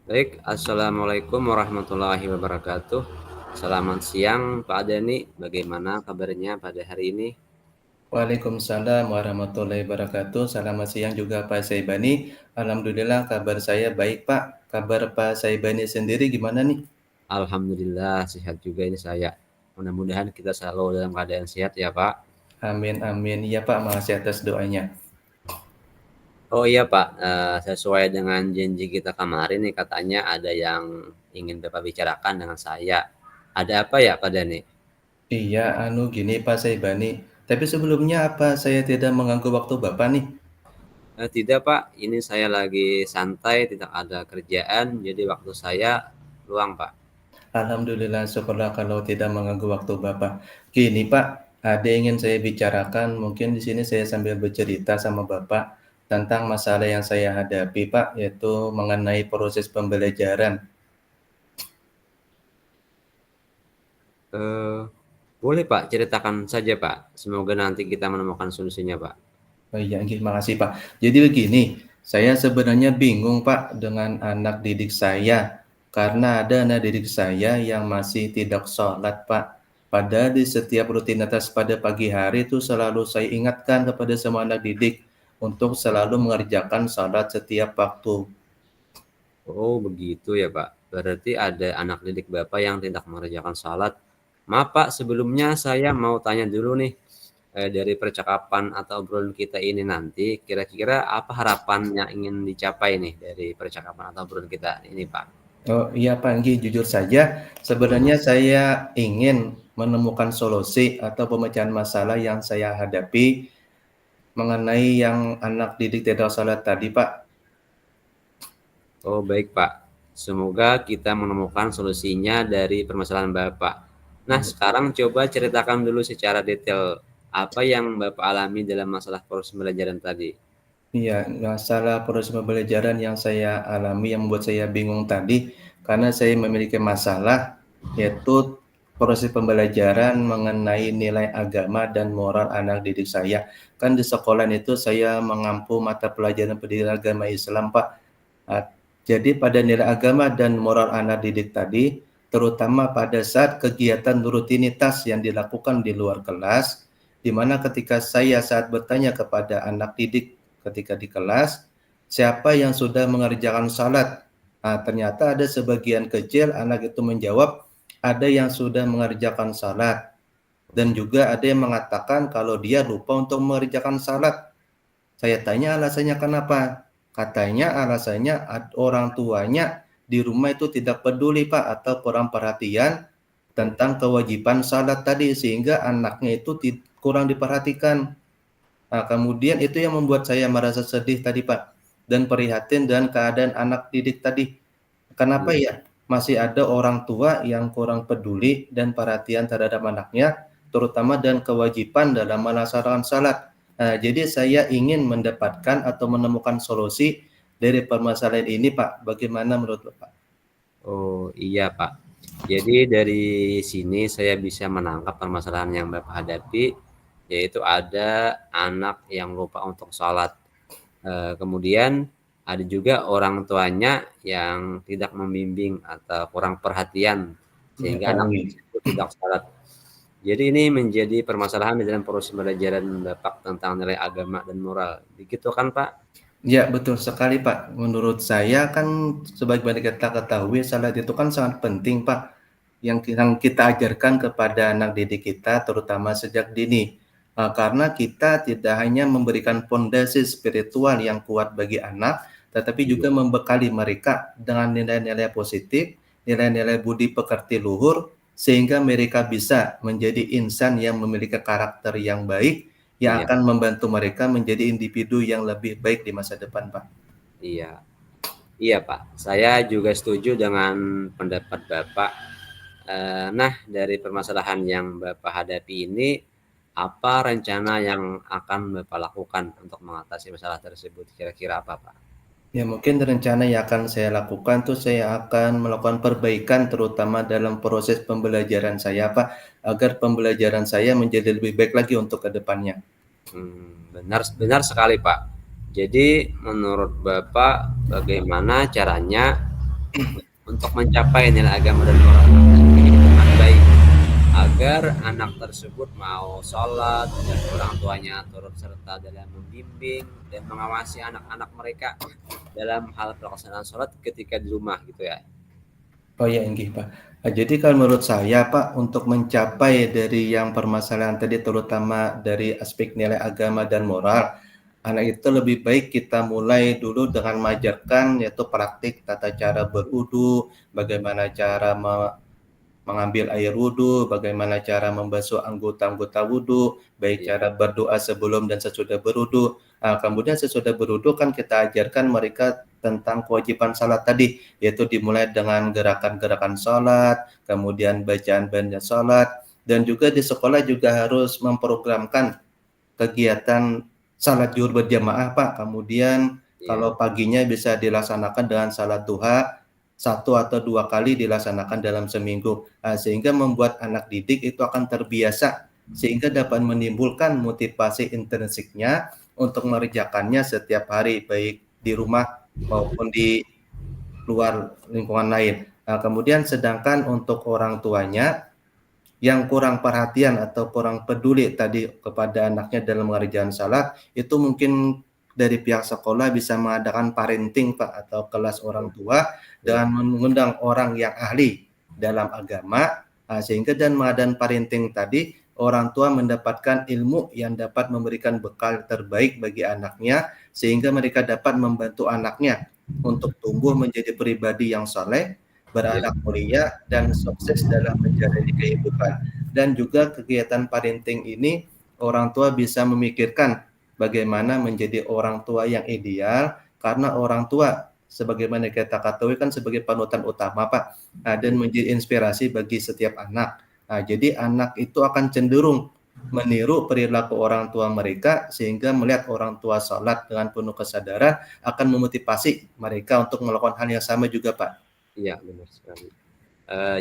Baik, assalamualaikum warahmatullahi wabarakatuh. Selamat siang, Pak Dani. Bagaimana kabarnya pada hari ini? Waalaikumsalam warahmatullahi wabarakatuh. Selamat siang juga Pak Saibani. Alhamdulillah kabar saya baik Pak. Kabar Pak Saibani sendiri gimana nih? Alhamdulillah sehat juga ini saya. Mudah-mudahan kita selalu dalam keadaan sehat ya, Pak. Amin amin. Iya Pak, makasih atas doanya. Oh iya, Pak, sesuai dengan janji kita kemarin nih katanya ada yang ingin Bapak bicarakan dengan saya. Ada apa ya, Pak Dani? Iya, gini Pak Saibani. Tapi sebelumnya apa saya tidak mengganggu waktu Bapak nih? Tidak, Pak, ini saya lagi santai, tidak ada kerjaan, jadi waktu saya luang, Pak. Alhamdulillah syukurlah kalau tidak mengganggu waktu Bapak. Gini Pak, ada yang ingin saya bicarakan. Mungkin di sini saya sambil bercerita sama Bapak tentang masalah yang saya hadapi Pak, yaitu mengenai proses pembelajaran. Eee, Boleh Pak, ceritakan saja Pak. Semoga nanti kita menemukan solusinya Pak. Oh iya, nggih, makasih Pak. Jadi begini, saya sebenarnya bingung Pak dengan anak didik saya, karena ada anak didik saya yang masih tidak sholat Pak. Padahal di setiap rutinitas pada pagi hari itu selalu saya ingatkan kepada semua anak didik untuk selalu mengerjakan sholat setiap waktu. Oh begitu ya Pak. Berarti ada anak didik Bapak yang tidak mengerjakan salat. Maaf Pak, sebelumnya saya mau tanya dulu nih, dari percakapan atau obrolan kita ini nanti, kira-kira apa harapan yang ingin dicapai nih dari percakapan atau obrolan kita ini Pak? Oh iya Pak, nggih, jujur saja sebenarnya saya ingin menemukan solusi atau pemecahan masalah yang saya hadapi mengenai yang anak didik tidak sholat tadi Pak. Oh baik Pak, semoga kita menemukan solusinya dari permasalahan Bapak. Nah Iya. sekarang coba ceritakan dulu secara detail apa yang Bapak alami dalam masalah proses pembelajaran tadi. Iya, masalah proses pembelajaran yang saya alami yang membuat saya bingung tadi, karena saya memiliki masalah, yaitu proses pembelajaran mengenai nilai agama dan moral anak didik saya. Kan di sekolah itu saya mengampu mata pelajaran pendidikan agama Islam, Pak. Ah, jadi pada nilai agama dan moral anak didik tadi, terutama pada saat kegiatan rutinitas yang dilakukan di luar kelas, di mana ketika saya saat bertanya kepada anak didik ketika di kelas, siapa yang sudah mengerjakan salat? Nah, ternyata ada sebagian kecil anak itu menjawab, ada yang sudah mengerjakan salat. Dan juga ada yang mengatakan kalau dia lupa untuk mengerjakan salat. Saya tanya alasannya kenapa? Katanya alasannya orang tuanya di rumah itu tidak peduli Pak atau kurang perhatian tentang kewajiban salat tadi sehingga anaknya itu kurang diperhatikan. Nah, kemudian itu yang membuat saya merasa sedih tadi Pak dan prihatin dan keadaan anak didik tadi. Kenapa Iya. ya masih ada orang tua yang kurang peduli dan perhatian terhadap anaknya, terutama dan kewajiban dalam melaksanakan salat. Nah, jadi saya ingin mendapatkan atau menemukan solusi dari permasalahan ini, Pak. Bagaimana menurut Bapak? Oh iya Pak. Jadi dari sini saya bisa menangkap permasalahan yang Bapak hadapi, yaitu ada anak yang lupa untuk sholat. Kemudian ada juga orang tuanya yang tidak membimbing atau kurang perhatian Iya, sehingga Pak. anak tersebut tidak sholat. Jadi ini menjadi permasalahan di dalam proses pembelajaran Bapak tentang nilai agama dan moral. Begitu kan, Pak? Ya, betul sekali, Pak. Menurut saya kan sebagaimana kita ketahui salat itu kan sangat penting, Pak. Yang kita ajarkan kepada anak didik kita terutama sejak dini. Karena kita tidak hanya memberikan pondasi spiritual yang kuat bagi anak, tetapi Iya. juga membekali mereka dengan nilai-nilai positif, nilai-nilai budi pekerti luhur, sehingga mereka bisa menjadi insan yang memiliki karakter yang baik, yang Iya. akan membantu mereka menjadi individu yang lebih baik di masa depan, Pak. Iya. Iya, Pak. Saya juga setuju dengan pendapat Bapak. Nah, dari permasalahan yang Bapak hadapi ini, apa rencana yang akan Bapak lakukan untuk mengatasi masalah tersebut? Kira-kira apa, Pak? Ya mungkin rencana yang akan saya lakukan tuh saya akan melakukan perbaikan terutama dalam proses pembelajaran saya Pak, agar pembelajaran saya menjadi lebih baik lagi untuk ke depannya. Benar benar sekali, Pak. Jadi menurut Bapak bagaimana caranya untuk mencapai nilai agama dan moral ini dengan baik, agar anak tersebut mau sholat dan orang tuanya turut serta dalam membimbing dan mengawasi anak-anak mereka dalam hal pelaksanaan sholat ketika di rumah gitu ya. Oh ya, inggih Pak. Jadi kalau menurut saya Pak, untuk mencapai dari yang permasalahan tadi terutama dari aspek nilai agama dan moral, anak itu lebih baik kita mulai dulu dengan mengajarkan yaitu praktik tata cara berwudu, bagaimana cara mengambil air wudhu, bagaimana cara membasuh anggota-anggota wudhu, baik Iya, cara berdoa sebelum dan sesudah berwudhu. Nah, kemudian sesudah berwudhu kan kita ajarkan mereka tentang kewajiban salat tadi, yaitu dimulai dengan gerakan-gerakan salat, kemudian bacaan-bacaan salat, dan juga di sekolah juga harus memprogramkan kegiatan salat zuhur berjamaah Pak. Kemudian iya, kalau paginya bisa dilaksanakan dengan salat duha 1 atau 2 kali dilaksanakan dalam seminggu. Sehingga membuat anak didik itu akan terbiasa sehingga dapat menimbulkan motivasi intrinsiknya untuk mengerjakannya setiap hari baik di rumah maupun di luar lingkungan lain. Kemudian sedangkan untuk orang tuanya yang kurang perhatian atau kurang peduli tadi kepada anaknya dalam mengerjakan salat, itu mungkin dari pihak sekolah bisa mengadakan parenting Pak, atau kelas orang tua iya, dengan mengundang orang yang ahli dalam agama, sehingga dan mengadakan parenting tadi, orang tua mendapatkan ilmu yang dapat memberikan bekal terbaik bagi anaknya, sehingga mereka dapat membantu anaknya untuk tumbuh menjadi pribadi yang saleh, iya, berakhlak mulia, dan sukses dalam menjalani kehidupan. Dan juga kegiatan parenting ini orang tua bisa memikirkan bagaimana menjadi orang tua yang ideal, karena orang tua sebagaimana kita ketahui kan sebagai panutan utama Pak, dan menjadi inspirasi bagi setiap anak. Jadi anak itu akan cenderung meniru perilaku orang tua mereka sehingga melihat orang tua sholat dengan penuh kesadaran akan memotivasi mereka untuk melakukan hal yang sama juga Pak. iya, benar sekali.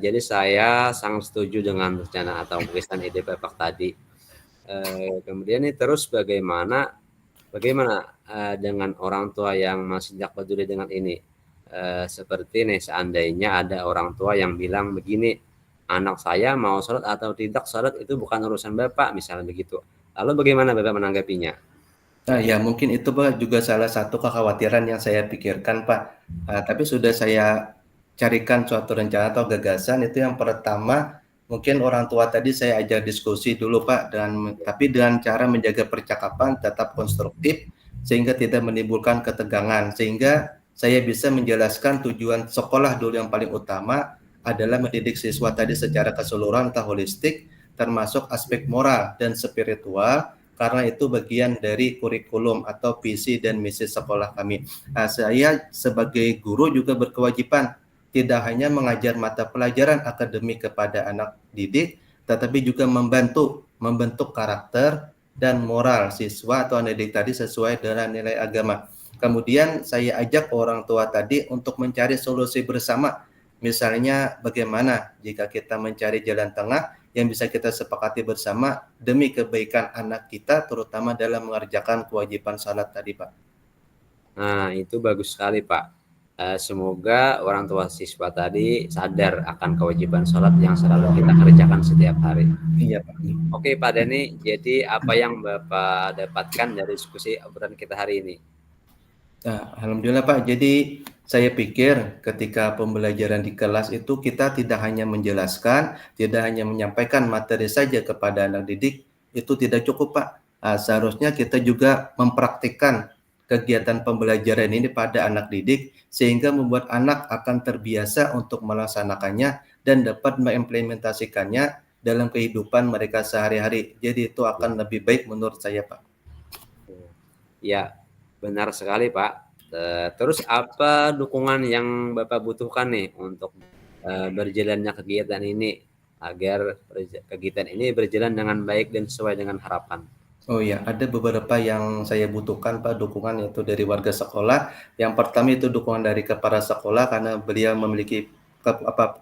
Jadi saya sangat setuju dengan rencana atau gagasan ide Bapak tadi. Kemudian nih terus bagaimana bagaimana dengan orang tua yang masih tidak peduli dengan ini? Seperti nih seandainya ada orang tua yang bilang begini, anak saya mau sholat atau tidak sholat itu bukan urusan Bapak, misalnya begitu. Lalu bagaimana Bapak menanggapinya? Ya mungkin itu Pak juga salah satu kekhawatiran yang saya pikirkan Pak. Tapi sudah saya carikan suatu rencana atau gagasan itu yang pertama mungkin orang tua tadi saya ajak diskusi dulu Pak tapi dengan cara menjaga percakapan tetap konstruktif sehingga tidak menimbulkan ketegangan sehingga saya bisa menjelaskan tujuan sekolah dulu yang paling utama adalah mendidik siswa tadi secara keseluruhan atau holistik termasuk aspek moral dan spiritual karena itu bagian dari kurikulum atau visi dan misi sekolah kami. Saya sebagai guru juga berkewajiban tidak hanya mengajar mata pelajaran akademik kepada anak didik, tetapi juga membentuk karakter dan moral siswa atau anak didik tadi sesuai dengan nilai agama. Kemudian saya ajak orang tua tadi untuk mencari solusi bersama. Misalnya bagaimana jika kita mencari jalan tengah yang bisa kita sepakati bersama demi kebaikan anak kita, terutama dalam mengerjakan kewajiban salat tadi, Pak. Nah, itu bagus sekali, Pak. Semoga orang tua siswa tadi sadar akan kewajiban sholat yang selalu kita kerjakan setiap hari. Iya, Pak. Oke, Pak Denny, jadi apa yang Bapak dapatkan dari diskusi obrolan kita hari ini? Nah, alhamdulillah Pak. Jadi saya pikir ketika pembelajaran di kelas itu kita tidak hanya menjelaskan, tidak hanya menyampaikan materi saja kepada anak didik, itu tidak cukup Pak. Seharusnya kita juga mempraktikkan kegiatan pembelajaran ini pada anak didik sehingga membuat anak akan terbiasa untuk melaksanakannya dan dapat mengimplementasikannya dalam kehidupan mereka sehari-hari. Jadi itu akan lebih baik menurut saya Pak. Ya, benar sekali, Pak. Terus apa dukungan yang Bapak butuhkan nih untuk berjalannya kegiatan ini agar kegiatan ini berjalan dengan baik dan sesuai dengan harapan? Oh ya, ada beberapa yang saya butuhkan Pak dukungan yaitu dari warga sekolah. Yang pertama itu dukungan dari kepala sekolah karena beliau memiliki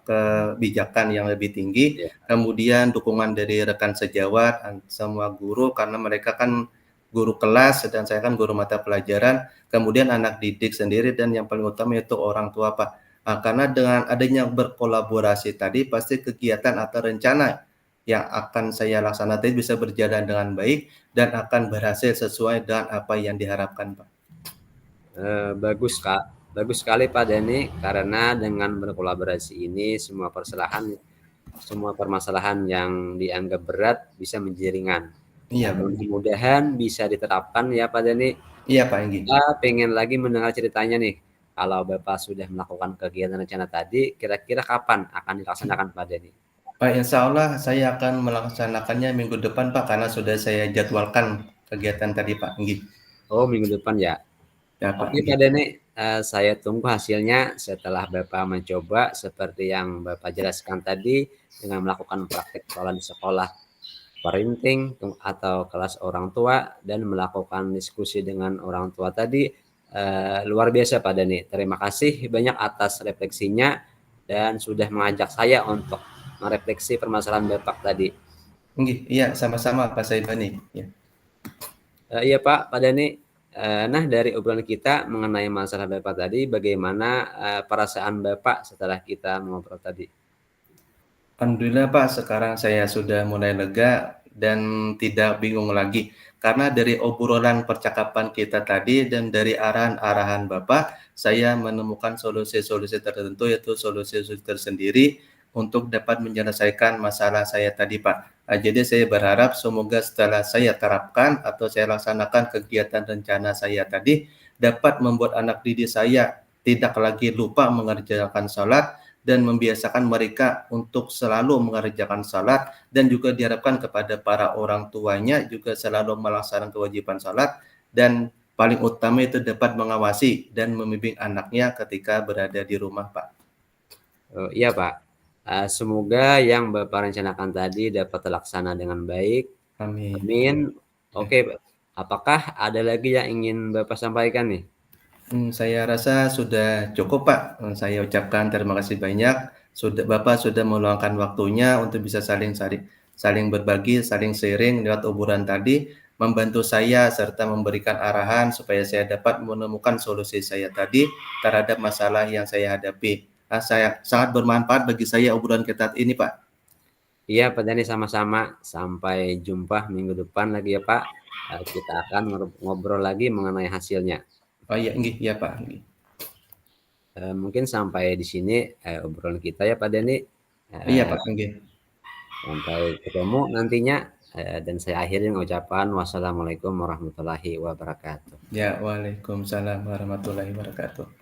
kebijakan yang lebih tinggi. Ya, Kemudian dukungan dari rekan sejawat, semua guru karena mereka kan guru kelas dan saya kan guru mata pelajaran. Kemudian anak didik sendiri dan yang paling utama itu orang tua Pak. Karena dengan adanya berkolaborasi tadi, pasti kegiatan atau rencana yang akan saya laksanakan tadi bisa berjalan dengan baik dan akan berhasil sesuai dengan apa yang diharapkan, Pak. Bagus Kak, bagus sekali Pak Denny, karena dengan berkolaborasi ini semua permasalahan yang dianggap berat bisa menjadi ringan. Iya, Nah, Pak Enggi. mudah-mudahan bisa diterapkan ya Pak Denny. Iya, Pak Enggi. Kita pengen lagi mendengar ceritanya nih. Kalau Bapak sudah melakukan kegiatan rencana tadi, kira-kira kapan akan dilaksanakan Pak Denny? Pak, insya Allah saya akan melaksanakannya minggu depan, Pak, karena sudah saya jadwalkan kegiatan tadi, Pak Enggi. Oh, minggu depan ya. Ya, Pak Oke Enggi. Pak Denny, saya tunggu hasilnya setelah Bapak mencoba seperti yang Bapak jelaskan tadi dengan melakukan praktek sholat di sekolah parenting atau kelas orang tua dan melakukan diskusi dengan orang tua tadi. Luar biasa Pak Denny. Terima kasih banyak atas refleksinya dan sudah mengajak saya untuk merefleksi permasalahan Bapak tadi. Iya, sama-sama Pak Saibani. Ya. Iya Pak Denny. Nah, dari obrolan kita mengenai masalah Bapak tadi, bagaimana perasaan Bapak setelah kita ngobrol tadi? Alhamdulillah Pak, sekarang saya sudah mulai lega dan tidak bingung lagi. Karena dari obrolan percakapan kita tadi dan dari arahan-arahan Bapak, saya menemukan solusi-solusi tertentu, yaitu solusi-solusi tersendiri untuk dapat menyelesaikan masalah saya tadi Pak. Jadi saya berharap semoga setelah saya terapkan atau saya laksanakan kegiatan rencana saya tadi, dapat membuat anak didik saya tidak lagi lupa mengerjakan sholat, dan membiasakan mereka untuk selalu mengerjakan salat, dan juga diharapkan kepada para orang tuanya juga selalu melaksanakan kewajiban salat, dan paling utama itu dapat mengawasi dan membimbing anaknya ketika berada di rumah, Pak. Iya Pak, semoga yang Bapak rencanakan tadi dapat terlaksana dengan baik. Amin. Amin. Ya. Oke Pak, apakah ada lagi yang ingin Bapak sampaikan nih? Saya rasa sudah cukup Pak. Saya ucapkan terima kasih banyak. Bapak sudah meluangkan waktunya untuk bisa saling berbagi, saling sharing lewat obrolan tadi, membantu saya serta memberikan arahan supaya saya dapat menemukan solusi saya tadi terhadap masalah yang saya hadapi. Saya sangat bermanfaat bagi saya obrolan kita ini Pak. Iya Pak Dhani, sama-sama. Sampai jumpa minggu depan lagi ya Pak. Kita akan ngobrol lagi mengenai hasilnya. Oh iya, ya Pak. Mungkin sampai di sini obrolan kita ya Pak Dhani. Iya Pak. Sampai ketemu nantinya. Dan saya akhiri dengan ucapan wassalamualaikum warahmatullahi wabarakatuh. Ya, waalaikumsalam warahmatullahi wabarakatuh.